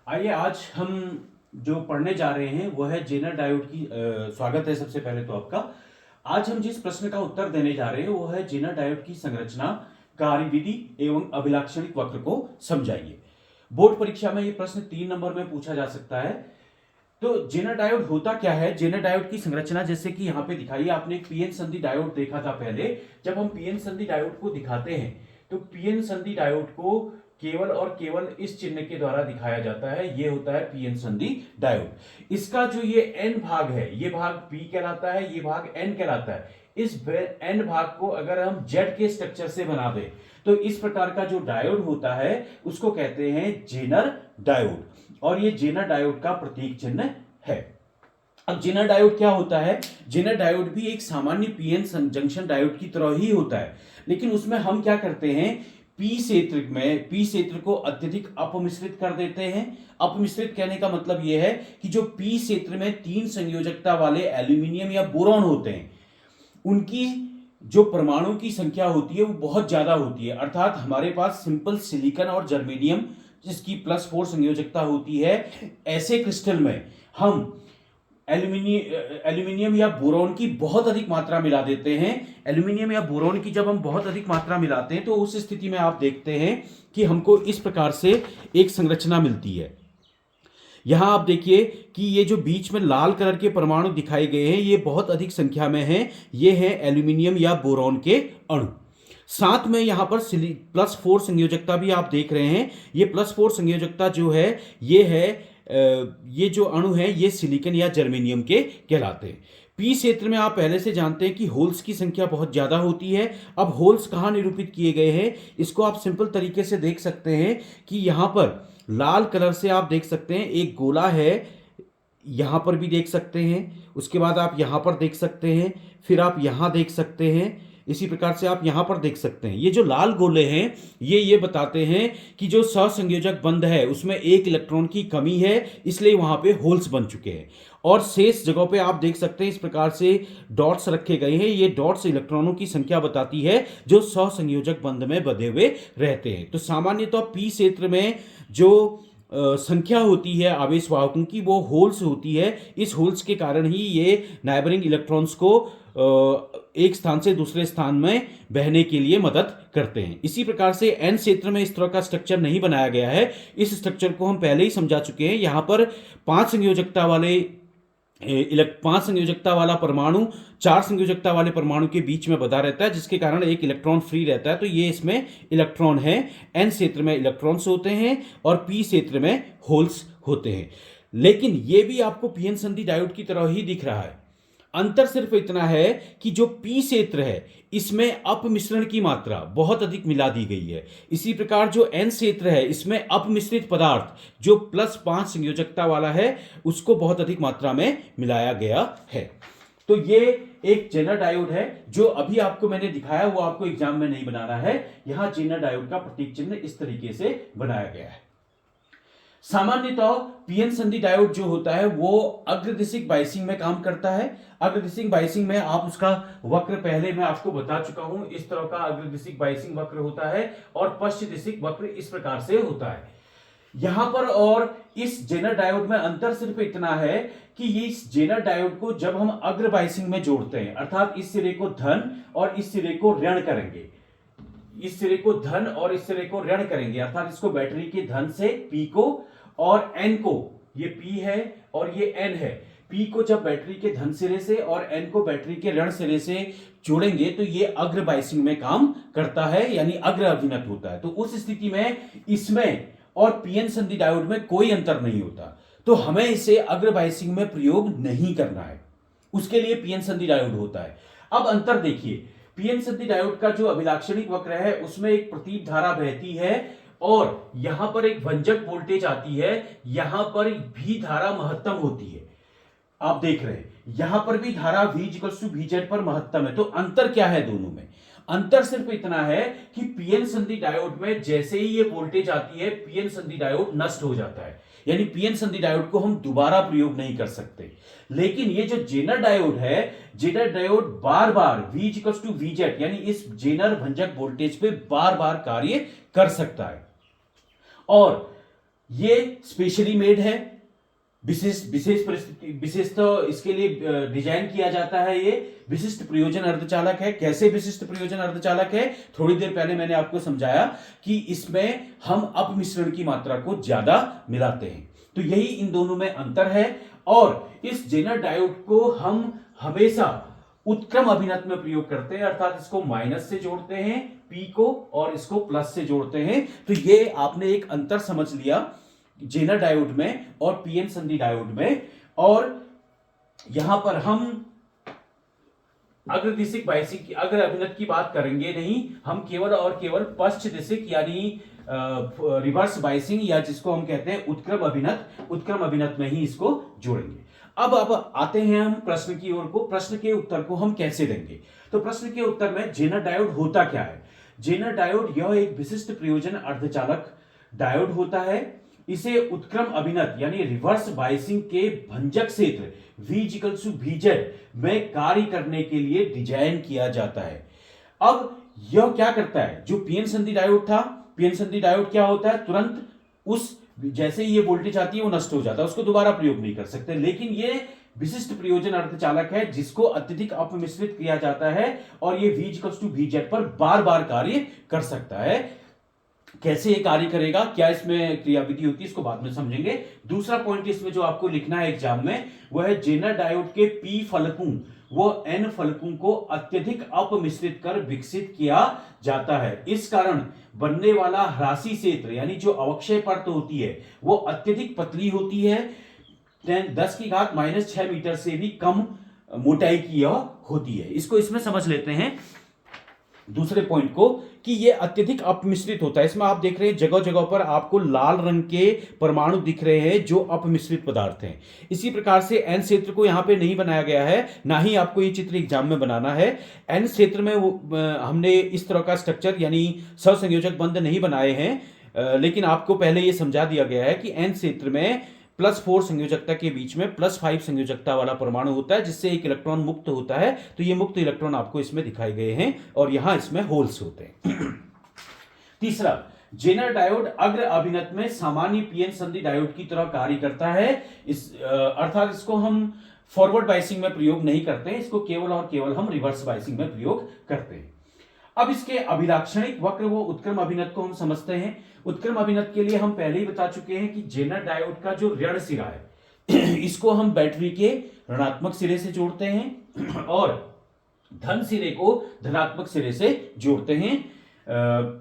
आइए आज हम जो पढ़ने जा रहे हैं वो है जेनर डायोड की स्वागत है सबसे पहले तो आपका। आज हम जिस प्रश्न का उत्तर देने जा रहे हैं वो है जेनर डायोड की संरचना, कार्यविधि एवं अभिलाक्षणिक वक्र को समझाइए। बोर्ड परीक्षा में ये प्रश्न 3 नंबर में पूछा जा सकता है। तो जेनर डायोड होता क्या है? जेनर डायोड की संरचना जैसे कि यहाँ पे दिखाई, आपने एक पीएन संधि डायोड देखा था पहले। जब हम पीएन संधि डायोड को दिखाते हैं तो पीएन संधि डायोड को केवल और केवल इस चिन्ह के द्वारा दिखाया जाता है। ये होता है पीएन संधि डायोड। इसका जो ये एन भाग है, ये भाग पी कहलाता है, ये भाग एन कहलाता है। इस एन भाग को अगर हम जेड के स्ट्रक्चर से बना दें तो इस प्रकार का जो डायोड होता है उसको कहते हैं जेनर डायोड, और ये जेनर डायोड का प्रतीक चिन्ह है। अब जेनर डायोड क्या होता है? जेनर डायोड भी एक सामान्य पीएन जंक्शन डायोड की तरह ही होता है, लेकिन उसमें हम क्या करते हैं, पी क्षेत्र को अत्यधिक अपमिश्रित कर देते हैं। अपमिश्रित कहने का मतलब यह है कि जो पी क्षेत्र में 3 संयोजकता वाले एल्यूमिनियम या बोरॉन होते हैं उनकी जो परमाणु की संख्या होती है वो बहुत ज्यादा होती है। अर्थात हमारे पास सिंपल सिलिकॉन और जर्मेनियम जिसकी +4 संयोजकता होती है, ऐसे क्रिस्टल में हम एल्यूमिनियम या बोरॉन की बहुत अधिक मात्रा मिला देते हैं। एल्यूमिनियम या बोरॉन की जब हम बहुत अधिक मात्रा मिलाते हैं तो उस स्थिति में आप देखते हैं कि हमको इस प्रकार से एक संरचना मिलती है। यहां आप देखिए कि ये जो बीच में लाल कलर के परमाणु दिखाए गए हैं ये बहुत अधिक संख्या में हैं। ये हैं एल्यूमिनियम या बोरॉन के अणु। साथ में यहां पर +4 संयोजकता भी आप देख रहे हैं। ये +4 संयोजकता जो है ये है ये जो अणु है ये सिलिकॉन या जर्मेनियम के कहलाते हैं। पी क्षेत्र में आप पहले से जानते हैं कि होल्स की संख्या बहुत ज्यादा होती है। अब होल्स कहां निरूपित किए गए हैं इसको आप सिंपल तरीके से देख सकते हैं कि यहां पर लाल कलर से आप देख सकते हैं एक गोला है, यहां पर भी देख सकते हैं, उसके बाद आप यहां पर देख सकते हैं, फिर आप यहां देख सकते हैं, इसी प्रकार से आप यहां पर देख सकते हैं। ये जो लाल गोले हैं ये बताते हैं कि जो सहसंयोजक बंध है उसमें एक इलेक्ट्रॉन की कमी है, इसलिए वहां पे होल्स बन चुके हैं। और शेष जगहों पे आप देख सकते हैं इस प्रकार से डॉट्स रखे गए हैं। ये डॉट्स इलेक्ट्रॉनों की संख्या बताती है जो सहसंयोजक बंध में बंधे हुए रहते हैं। तो सामान्यतः पी क्षेत्र में जो संख्या होती है आवेश वाहकों की वो होल्स होती है। इस होल्स के कारण ही ये नाइबरिंग इलेक्ट्रॉन्स को एक स्थान से दूसरे स्थान में बहने के लिए मदद करते हैं। इसी प्रकार से एन क्षेत्र में इस तरह का स्ट्रक्चर नहीं बनाया गया है। इस स्ट्रक्चर को हम पहले ही समझा चुके हैं। यहां पर 5 संयोजकता वाला परमाणु 4 संयोजकता वाले परमाणु के बीच में बंधा रहता है, जिसके कारण एक इलेक्ट्रॉन फ्री रहता है। तो ये इसमें इलेक्ट्रॉन है। एन क्षेत्र में इलेक्ट्रॉन्स होते हैं और पी क्षेत्र में होल्स होते हैं। लेकिन ये भी आपको पीएन संधि डायोड की तरह ही दिख रहा है। अंतर सिर्फ इतना है कि जो पी क्षेत्र है इसमें अपमिश्रण की मात्रा बहुत अधिक मिला दी गई है। इसी प्रकार जो एन क्षेत्र है इसमें अपमिश्रित पदार्थ जो +5 संयोजकता वाला है उसको बहुत अधिक मात्रा में मिलाया गया है। तो ये एक जेनर डायोड है जो अभी आपको मैंने दिखाया, वो आपको एग्जाम में नहीं बनाना है। यहां जेनर डायोड का प्रतीक चिन्ह इस तरीके से बनाया गया है। सामान्यतः पीएन संधि डायोड जो होता है वो अग्रदिशिक बायसिंग में काम करता है। अग्रदिशिक बायसिंग में आप उसका वक्र पहले मैं आपको बता चुका हूं। इस तरह का अग्रदिशिक बायसिंग वक्र होता है और पश्चिदिशिक वक्र इस प्रकार से होता है। यहां पर और इस जेनर डायोड में अंतर सिर्फ इतना है कि इस जेनर डायोड को जब हम अग्र बायसिंग में जोड़ते हैं, अर्थात इस सिरे को धन और इस सिरे को ऋण करेंगे, इस सिरे को धन और इस सिरे को ऋण करेंगे, अर्थात इसको बैटरी के धन से पी को और एन को, ये पी है और ये एन है, पी को जब बैटरी के धन सिरे से और एन को बैटरी के ऋण सिरे से जोड़ेंगे तो ये अग्र बायसिंग में काम करता है, यानी अग्र अभिनत होता है। तो उस स्थिति में इसमें और पीएन संधि डायोड में कोई अंतर नहीं होता, तो हमें इसे अग्र बायसिंग में प्रयोग नहीं करना है, उसके लिए पीएन संधि डायोड होता है। अब अंतर देखिए, पीएन संधि डायोड का जो अभिलाक्षणिक वक्र है उसमें एक प्रतीप धारा बहती है और यहां पर एक भंजक वोल्टेज आती है, यहां पर भी धारा महत्तम होती है। आप देख रहे हैं यहां पर भी धारा V=VZ पर महत्तम है। तो अंतर क्या है दोनों में? अंतर सिर्फ इतना है कि पीएन संधि डायोड में जैसे ही ये वोल्टेज आती है पीएन संधि डायोड नष्ट हो जाता है, यानी पीएन संधि डायोड को हम दोबारा प्रयोग नहीं कर सकते। लेकिन ये जो जेनर डायोड है, जेनर डायोड बार बार V=VZ यानी इस जेनर भंजक वोल्टेज पे बार बार कार्य कर सकता है। और ये स्पेशली मेड है, विशेषतः इसके लिए डिजाइन किया जाता है। ये विशिष्ट प्रयोजन अर्धचालक है। कैसे विशिष्ट प्रयोजन अर्धचालक है? थोड़ी देर पहले मैंने आपको समझाया कि इसमें हम अपमिश्रण की मात्रा को ज्यादा मिलाते हैं, तो यही इन दोनों में अंतर है। और इस जेनर डायोड को हम हमेशा उत्क्रम अभिनत में प्रयोग करते हैं, अर्थात इसको माइनस से जोड़ते हैं पी को और इसको प्लस से जोड़ते हैं। तो ये आपने एक अंतर समझ लिया जेनर डायोड में और पीएन संधि डायोड में। और यहां पर हम अग्रदिशिक बायसिंग की, अग्र अभिनत की बात करेंगे नहीं, हम केवल और केवल पश्च दिशिक यानी रिवर्स बायसिंग या जिसको हम कहते हैं उत्क्रम अभिनत में ही इसको जोड़ेंगे। अब आते हैं हम प्रश्न की ओर को। प्रश्न के उत्तर को हम कैसे देंगे? तो प्रश्न के उत्तर में जेनर डायोड होता क्या है? जेनर डायोड यह एक विशिष्ट प्रयोजन अर्धचालक डायोड होता है। इसे उत्क्रम अभिनत यानी रिवर्स बायसिंग के भंजक क्षेत्र V में कार्य करने के लिए डिजाइन किया जाता है। अब यह क्या करता है? जो पीएन संधि डायोड था, पीएन संधि डायोड क्या होता है? तुरंत उस जैसे ही ये वोल्टेज आती है वो नष्ट हो जाता है, उसको दोबारा प्रयोग नहीं कर सकते। लेकिन ये विशिष्ट प्रयोजन अर्धचालक है जिसको अत्यधिक अपमिश्रित किया जाता है और ये V पर बार बार कार्य कर सकता है। कैसे ये कार्य करेगा, क्या इसमें क्रियाविधि होती है, इसको बाद में समझेंगे। दूसरा पॉइंट इसमें जो आपको लिखना है एग्जाम में, वह है जेनर डायोड के पी फलकों वो एन फलकों को अत्यधिक अपमिश्रित कर विकसित किया जाता है। इस कारण बनने वाला ह्रासी क्षेत्र यानी जो अवक्षय परत होती है वो अत्यधिक पतली होती है, 10⁻⁻6 मीटर से भी कम मोटाई की यह होती है। इसको इसमें समझ लेते हैं दूसरे पॉइंट को कि ये अत्यधिक अपमिश्रित होता है। इसमें आप देख रहे हैं जगह जगह पर आपको लाल रंग के परमाणु दिख रहे हैं जो अपमिश्रित पदार्थ हैं। इसी प्रकार से एन क्षेत्र को यहां पे नहीं बनाया गया है, ना ही आपको ये चित्र एग्जाम में बनाना है। एन क्षेत्र में हमने इस तरह का स्ट्रक्चर यानी सहसंयोजक बंध नहीं बनाए हैं, लेकिन आपको पहले ये समझा दिया गया है कि एन क्षेत्र में +4 संयोजकता के बीच में +5 संयोजकता वाला परमाणु होता है जिससे एक इलेक्ट्रॉन मुक्त होता है। तो ये मुक्त इलेक्ट्रॉन आपको इसमें दिखाए गए हैं और यहां इसमें होल्स होते हैं। तीसरा, जेनर डायोड अग्र अभिनत में सामान्य पीएन संधि डायोड की तरह कार्य करता है। अर्थात इसको हम फॉरवर्ड बायसिंग में प्रयोग नहीं करते हैं, इसको केवल और केवल हम रिवर्स बायसिंग में प्रयोग करते हैं। अब इसके अभिलाक्षणिक वक्र वो उत्क्रम अभिनत को हम समझते हैं। उत्क्रम अभिनत के लिए हम पहले ही बता चुके हैं कि जेनर डायोड का जो ऋण सिरा है इसको हम बैटरी के ऋणात्मक सिरे से जोड़ते हैं और धन सिरे को धनात्मक सिरे से जोड़ते हैं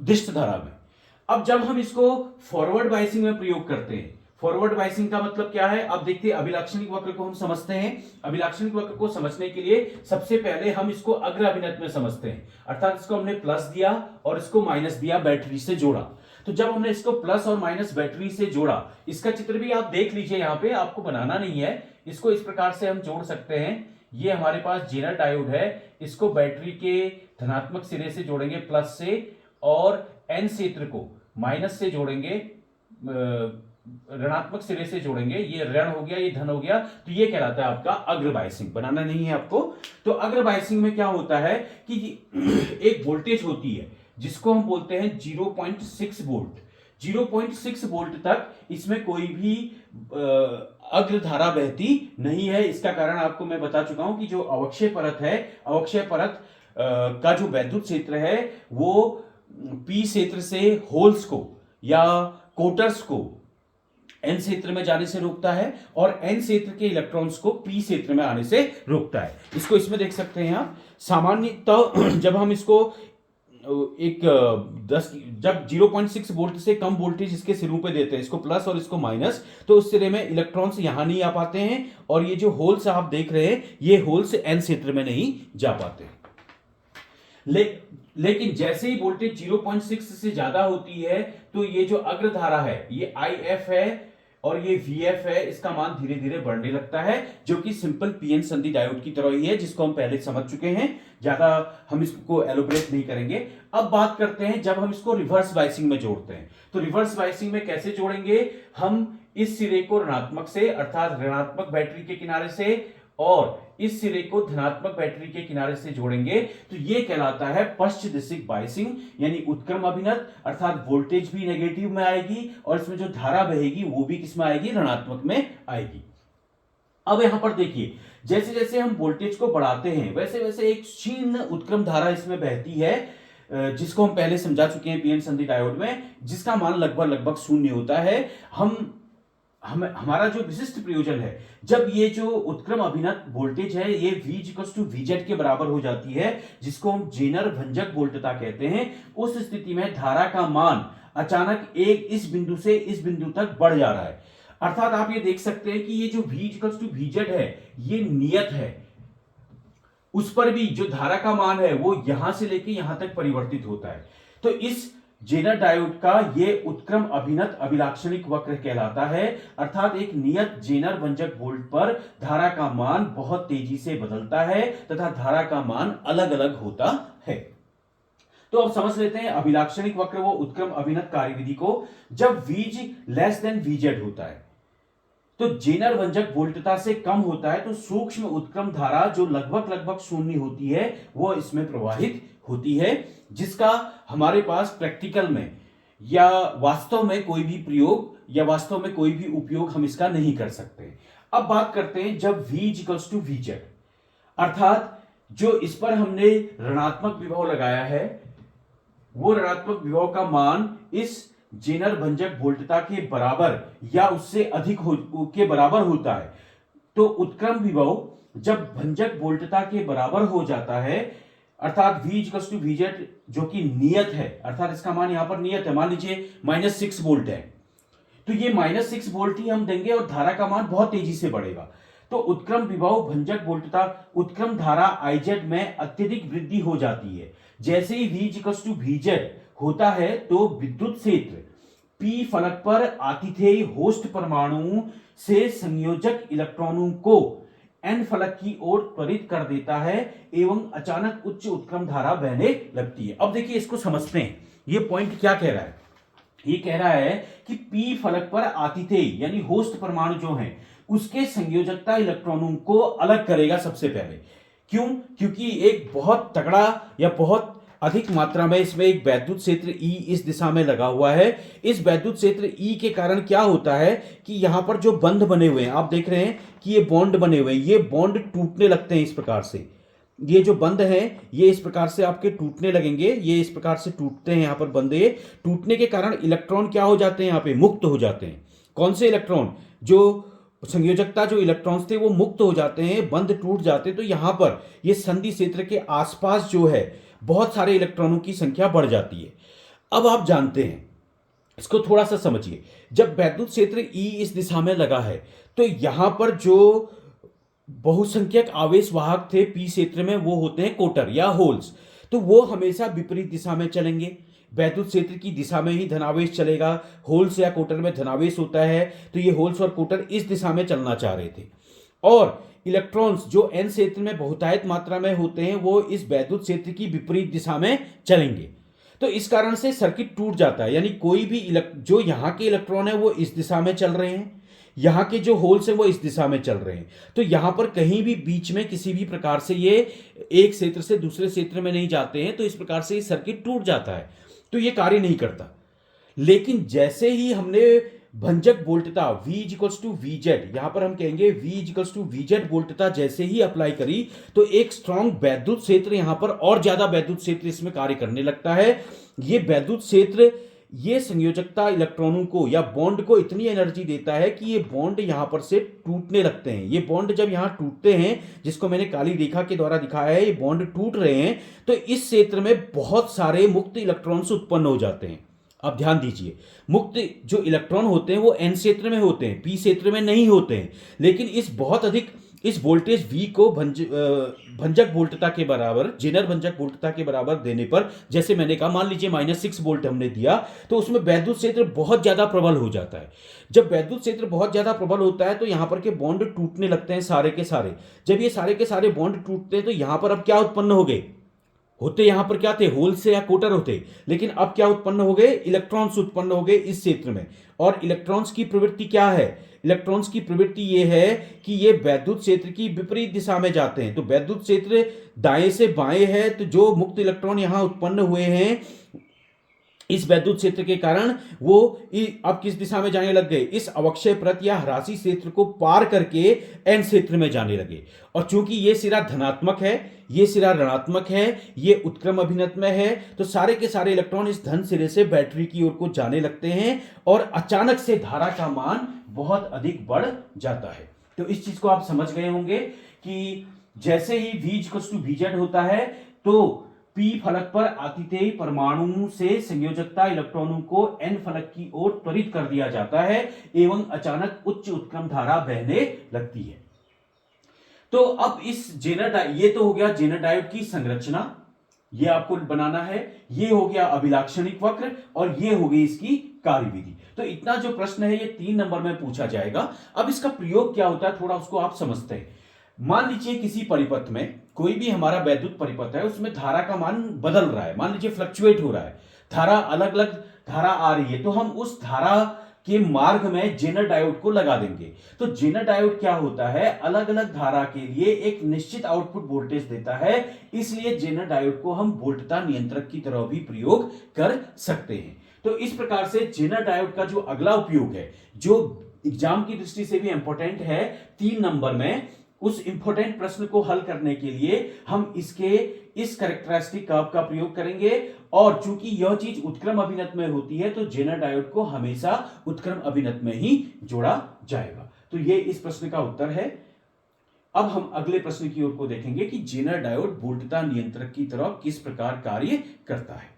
दिष्ट धारा में। अब जब हम इसको फॉरवर्ड बायसिंग में प्रयोग करते हैं, फॉरवर्ड बायसिंग का मतलब क्या है? अब देखते हैं, अभिलाक्षणिक वक्र को हम समझते हैं। अभिलाक्षणिक वक्र को समझने के लिए सबसे पहले हम इसको अग्र अभिनत में समझते हैं, अर्थात इसको हमने प्लस दिया और इसको माइनस दिया, बैटरी से जोड़ा। तो जब हमने इसको प्लस और माइनस बैटरी से जोड़ा, इसका चित्र भी आप देख लीजिए, यहां पे आपको बनाना नहीं है, इसको इस प्रकार से हम जोड़ सकते हैं। ये हमारे पास जेनर डायोड है, इसको बैटरी के धनात्मक सिरे से जोड़ेंगे प्लस से और एन क्षेत्र को माइनस से जोड़ेंगे, ऋणात्मक सिरे से जोड़ेंगे। ये ऋण हो गया, ये धन हो गया, तो ये कहलाता है आपका अग्र बायसिंग। बनाना नहीं है आपको। तो अग्र बायसिंग में क्या होता है कि एक वोल्टेज होती है जिसको हम बोलते हैं 0.6 वोल्ट। 0.6 वोल्ट तक इसमें कोई भी अग्र धारा बहती नहीं है। इसका कारण आपको मैं बता चुका हूं कि जो अवक्षय परत है, अवक्षय परत का जो वैद्युत क्षेत्र है वो पी क्षेत्र से होल्स को या कोटर्स को एन क्षेत्र में जाने से रोकता है और एन क्षेत्र के इलेक्ट्रॉन्स को पी क्षेत्र में आने से रोकता है। इसको इसमें देख सकते हैं आप। सामान्यतः जब हम इसको जब 0.6 वोल्ट से कम वोल्टेज इसके सिरों पे देते हैं, इसको प्लस और इसको माइनस, तो उस सिरे में इलेक्ट्रॉन्स यहां नहीं आ पाते हैं और ये जो होल्स आप देख रहे हैं ये होल्स एन क्षेत्र में नहीं जा पाते। लेकिन जैसे ही वोल्टेज 0.6 से ज्यादा होती है तो ये जो अग्रधारा है ये IF है और ये VF है, इसका मान धीरे धीरे बढ़ने लगता है, जो कि सिंपल पीएन संधि डायोड की तरह ही है, जिसको हम पहले समझ चुके हैं, ज्यादा हम इसको एलोबरेट नहीं करेंगे। अब बात करते हैं जब हम इसको रिवर्स बायसिंग में जोड़ते हैं। तो रिवर्स बायसिंग में कैसे जोड़ेंगे? हम इस सिरे को ऋणात्मक से, अर्थात ऋणात्मक बैटरी के किनारे से और इस सिरे को धनात्मक बैटरी के किनारे से जोड़ेंगे तो ये कहलाता है पश्च दिशिक बायसिंग, यानी उत्क्रम अभिनत, अर्थात वोल्टेज भी नेगेटिव में आएगी और इसमें जो धारा बहेगी वो भी किसमें आएगी, ऋणात्मक में आएगी। अब यहां पर देखिए, जैसे जैसे हम वोल्टेज को बढ़ाते हैं वैसे वैसे एक क्षीण उत्क्रम धारा इसमें बहती है, जिसको हम पहले समझा चुके हैं पीएन संधि डायोड में, जिसका मान लगभग लगभग शून्य होता है। हमारा जो विशिष्ट प्रयोजन है, जब ये जो उत्क्रम अभिनत वोल्टेज है ये V VZ के बराबर हो जाती है, जिसको हम जेनर भंजक वोल्टता कहते हैं, उस स्थिति में धारा का मान अचानक एक इस बिंदु से इस बिंदु तक बढ़ जा रहा है। अर्थात आप ये देख सकते हैं कि ये जो V VZ है ये नियत है, उस पर भी जो धारा का मान है वो यहां से लेके यहां तक परिवर्तित होता है। तो इस जेनर डायोड का ये उत्क्रम अभिनत अभिलाक्षणिक वक्र कहलाता है, अर्थात एक नियत जेनर भंजक वोल्ट पर धारा का मान बहुत तेजी से बदलता है तथा धारा का मान अलग अलग होता है। तो अब समझ लेते हैं अभिलाक्षणिक वक्र वो उत्क्रम अभिनत कार्यविधि को। जब VG लेस देन VZ होता है तो जेनर भंजक वोल्टता से कम होता है, तो सूक्ष्म उत्क्रम धारा जो लगभग लगभग शून्य होती है वो इसमें प्रवाहित होती है, जिसका हमारे पास प्रैक्टिकल में या वास्तव में कोई भी प्रयोग या वास्तव में कोई भी उपयोग हम इसका नहीं कर सकते। अब बात करते हैं जब V VZ, अर्थात जो इस पर हमने ऋणात्मक विभव लगाया है वो ऋणात्मक विभव का मान इस जेनर भंजक वोल्टता के बराबर या उससे अधिक के बराबर होता है। तो उत्क्रम विभव जब भंजक वोल्टता के बराबर हो जाता है, अर्थात V VZ जो कि नियत है, अर्थात इसका मान यहां पर नियत है, मान लीजिए -6 वोल्ट है, तो ये -6 वोल्ट ही हम देंगे और धारा का मान बहुत तेजी से बढ़ेगा। तो उत्क्रम विभव भंजक वोल्टता उत्क्रम धारा IZ में अत्यधिक वृद्धि हो जाती है। जैसे ही V VZ होता है तो विद्युत क्षेत्र P फलक पर आतिथेय होस्ट परमाणु से संयोजक इलेक्ट्रॉनों को N फलक की ओर त्वरित कर देता है एवं अचानक उच्च उत्क्रम धारा बहने लगती है। अब देखिए इसको समझते हैं, ये पॉइंट क्या कह रहा है। ये कह रहा है कि P फलक पर आतिथेय यानी होस्ट परमाणु जो हैं उसके संयोजकता इलेक्ट्रॉनों को अलग करेगा सबसे पहले। क्यों? क्योंकि एक बहुत तगड़ा या बहुत अधिक मात्रा में इसमें एक वैद्युत क्षेत्र E इस दिशा में लगा हुआ है। इस वैद्युत क्षेत्र E के कारण क्या होता है कि यहां पर जो बंध बने हुए हैं, आप देख रहे हैं कि ये बॉन्ड बने हुए हैं, ये बॉन्ड टूटने लगते हैं इस प्रकार से। ये जो बंध हैं ये इस प्रकार से आपके टूटने लगेंगे, ये इस प्रकार से टूटते हैं, यहां पर बंध, ये टूटने के कारण इलेक्ट्रॉन क्या हो जाते हैं, यहां पे मुक्त हो जाते हैं। कौन से इलेक्ट्रॉन? जो संयोजकता जो इलेक्ट्रॉन्स थे वो मुक्त हो जाते हैं, बंध टूट जाते हैं। तो यहां पर ये संधि क्षेत्र के आसपास जो है बहुत सारे इलेक्ट्रॉनों की संख्या बढ़ जाती है। अब आप जानते हैं, इसको थोड़ा सा समझिए, जब वैद्युत क्षेत्र E इस दिशा में लगा है तो यहां पर जो बहुसंख्यक आवेश वाहक थे P क्षेत्र में वो होते हैं कोटर या होल्स, तो वो हमेशा विपरीत दिशा में चलेंगे। वैद्युत क्षेत्र की दिशा में ही धनावेश चलेगा, होल्स या कोटर में धनावेश होता है, तो ये होल्स और कोटर इस दिशा में चलना चाह रहे थे। और इलेक्ट्रॉन्स जो N क्षेत्र में बहुतायत मात्रा में होते हैं वो इस वैद्युत क्षेत्र की विपरीत दिशा में चलेंगे। तो इस कारण से सर्किट टूट जाता है, यानी कोई भी जो यहाँ के इलेक्ट्रॉन है वो इस दिशा में चल रहे हैं, यहाँ के जो होल्स हैं वो इस दिशा में चल रहे हैं। तो यहाँ पर कहीं भी बीच में किसी भी प्रकार से ये एक क्षेत्र से दूसरे क्षेत्र में नहीं जाते हैं, तो इस प्रकार से ये सर्किट टूट जाता है, तो ये कार्य नहीं करता। लेकिन जैसे ही हमने भंजक वोल्टता V VZ, यहां पर हम कहेंगे V VZ वोल्टता जैसे ही अप्लाई करी तो एक स्ट्रॉन्ग वैद्युत क्षेत्र यहां पर और ज्यादा वैद्युत क्षेत्र इसमें कार्य करने लगता है। ये वैद्युत क्षेत्र ये संयोजकता इलेक्ट्रॉनों को या बॉन्ड को इतनी एनर्जी देता है कि ये बॉन्ड यहां पर से टूटने लगते हैं। ये बॉन्ड जब यहां टूटते हैं, जिसको मैंने काली रेखा के द्वारा दिखाया है, ये बॉन्ड टूट रहे हैं, तो इस क्षेत्र में बहुत सारे मुक्त इलेक्ट्रॉन्स उत्पन्न हो जाते हैं। अब ध्यान दीजिए, मुक्त जो इलेक्ट्रॉन होते हैं वो N क्षेत्र में होते हैं, P क्षेत्र में नहीं होते हैं। लेकिन इस बहुत अधिक इस वोल्टेज V को भंजक वोल्टता के बराबर, जेनर भंजक वोल्टता के बराबर देने पर, जैसे मैंने कहा, मान लीजिए -6 वोल्ट हमने दिया, तो उसमें वैद्युत क्षेत्र बहुत ज्यादा प्रबल हो जाता है। जब वैद्युत क्षेत्र बहुत ज्यादा प्रबल होता है तो यहां पर के बॉन्ड टूटने लगते हैं सारे के सारे। जब ये सारे के सारे बॉन्ड टूटते हैं तो यहां पर अब क्या उत्पन्न हो गए? होते यहां पर क्या थे, होल से या कोटर होते, लेकिन अब क्या उत्पन्न हो गए, इलेक्ट्रॉन्स उत्पन्न हो गए इस क्षेत्र में। और इलेक्ट्रॉन्स की प्रवृत्ति क्या है, इलेक्ट्रॉन्स की प्रवृत्ति यह है कि ये वैद्युत क्षेत्र की विपरीत दिशा में जाते हैं। तो वैद्युत क्षेत्र दाएं से बाएं है, तो जो मुक्त इलेक्ट्रॉन यहां उत्पन्न हुए हैं इस वैद्युत क्षेत्र के कारण वो अब किस दिशा में जाने लग गए, इस अवक्षय प्रत या ह्रासी क्षेत्र को पार करके एन क्षेत्र में जाने लगे। और चूंकि ये सिरा धनात्मक है, ये सिरा ऋणात्मक है, ये उत्क्रम अभिनत में है, तो सारे के सारे इलेक्ट्रॉन इस धन सिरे से बैटरी की ओर को जाने लगते हैं और अचानक से धारा का मान बहुत अधिक बढ़ जाता है। तो इस चीज को आप समझ गए होंगे कि जैसे ही V VZ होता है तो पी फलक पर आतिथेय परमाणु से संयोजकता इलेक्ट्रॉनों को एन फलक की ओर त्वरित कर दिया जाता है एवं अचानक उच्च उत्क्रम धारा बहने लगती है। तो अब इस ये तो हो गया जेनर डायोड की संरचना, ये आपको बनाना है, ये हो गया अभिलाक्षणिक वक्र और ये हो गई इसकी कार्यविधि। तो इतना जो प्रश्न है ये 3 नंबर में पूछा जाएगा। अब इसका प्रयोग क्या होता है थोड़ा उसको आप समझते हैं। मान लीजिए किसी परिपथ में, कोई भी हमारा वैद्युत परिपथ है, उसमें धारा का मान बदल रहा है, मान लीजिए फ्लक्चुएट हो रहा है, धारा अलग अलग धारा आ रही है, तो हम उस धारा के मार्ग में जेनर डायोड को लगा देंगे। तो जेनर डायोड क्या होता है, अलग अलग धारा के लिए एक निश्चित आउटपुट वोल्टेज देता है, इसलिए जेनर डायोड को हम वोल्टता नियंत्रक की तरह भी प्रयोग कर सकते हैं। तो इस प्रकार से जेनर डायोड का जो अगला उपयोग है, जो एग्जाम की दृष्टि से भी इंपॉर्टेंट है 3 नंबर में, उस इंपॉर्टेंट प्रश्न को हल करने के लिए हम इसके इस कैरेक्टरिस्टिक कर्व का प्रयोग करेंगे। और चूंकि यह चीज उत्क्रम अभिनत में होती है तो जेनर डायोड को हमेशा उत्क्रम अभिनत में ही जोड़ा जाएगा। तो ये इस प्रश्न का उत्तर है। अब हम अगले प्रश्न की ओर को देखेंगे कि जेनर डायोड वोल्टता नियंत्रक की तरह किस प्रकार कार्य करता है।